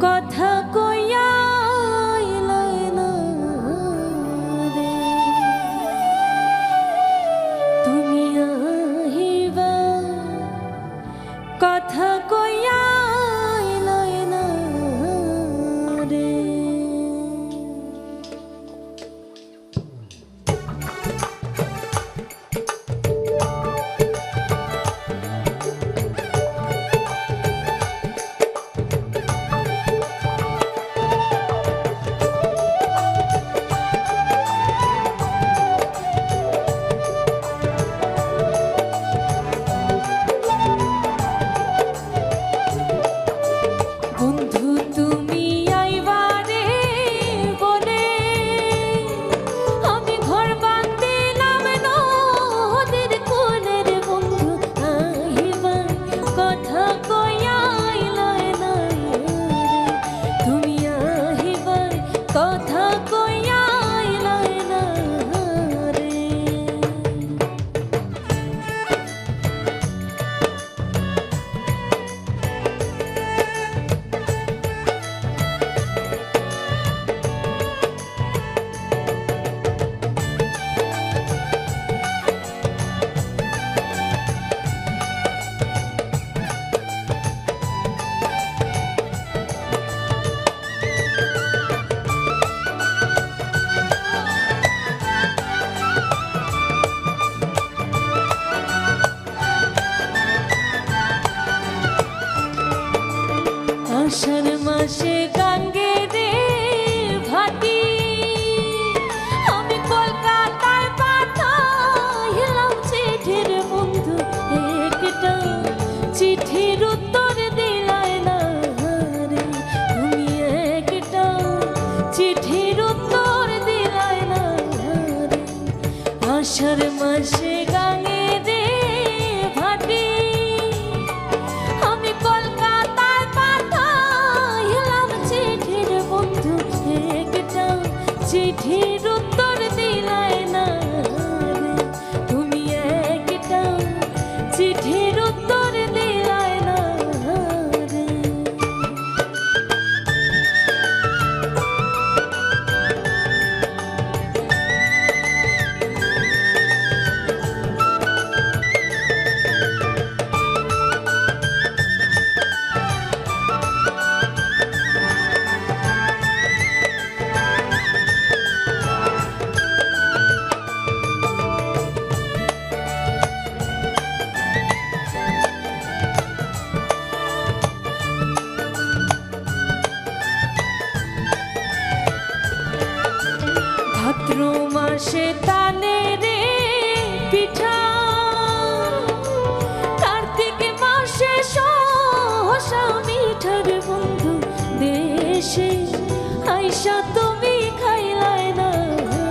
কথা কইয়া আইলাই না রে, তুমি আহিবা কথা কইয়া আইলাই না রে। আষাঢ় মাসে গাঙ্গে রে ভাটি, আমি কলকাতায় পাঠাইলাম চিঠির বন্ধু একটা, চিঠির উত্তর দিলাই না রে, তুমি একটা চিঠির উত্তর দিলাই না রে। আষাঢ় মাসে গাঙ্গে রে ভাটি, আমি কলকাতায় পাঠাইলাম চিঠির বন্ধু একটা, চিঠির উত্তর দিলাই না রে, তুমি একটা চিঠির উত্তর দিলাই না রে। ভাদ্র মাসে তালে রে পিঠা, কার্তিক মাসে সহসা মিঠার বন্ধু, দেশে আইসা তুমি খাইলাই না রে,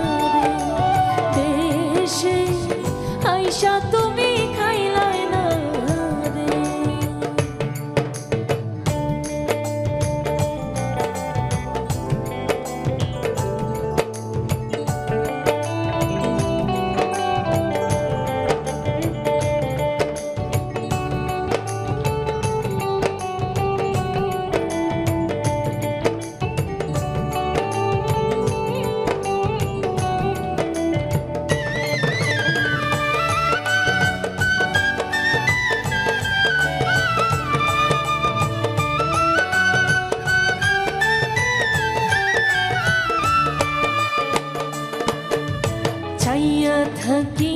দেশে আইসা তুমি খাইলাই না রে। ছাইয়া থাকি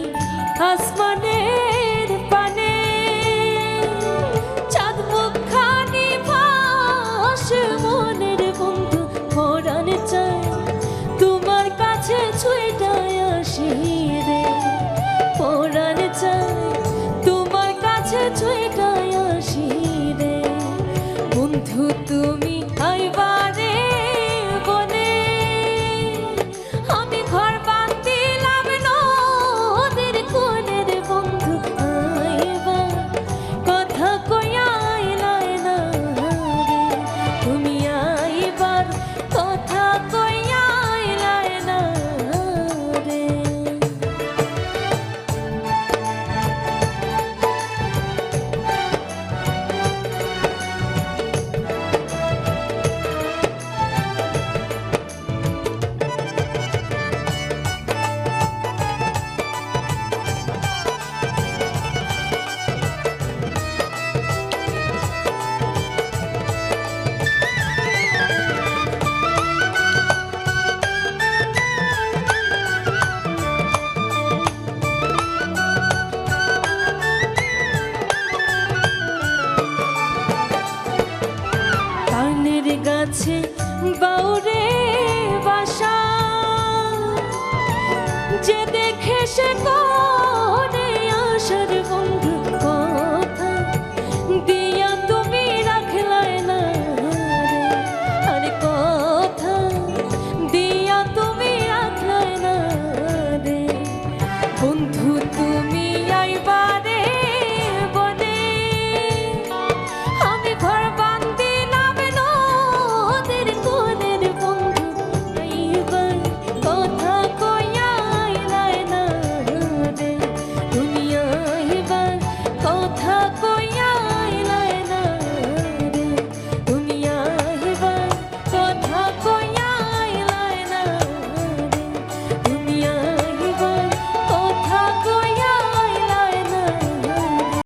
আসমানের পানে, চাঁদ মুখখানি ভাসে মনের বন্ধু, পরাণ চায় তোমার কাছে ছুঁয়েটায় আসি রে, পরাণ চায় তোমার কাছে ছুঁয়েটায় আসি রে। বন্ধু তুমি আইবারে বনে, আমি ঘর বান্ধিলাম নদীর কোণের বন্ধু, কাছে বাউরে বাসা যে দেখে সে কোনে আসার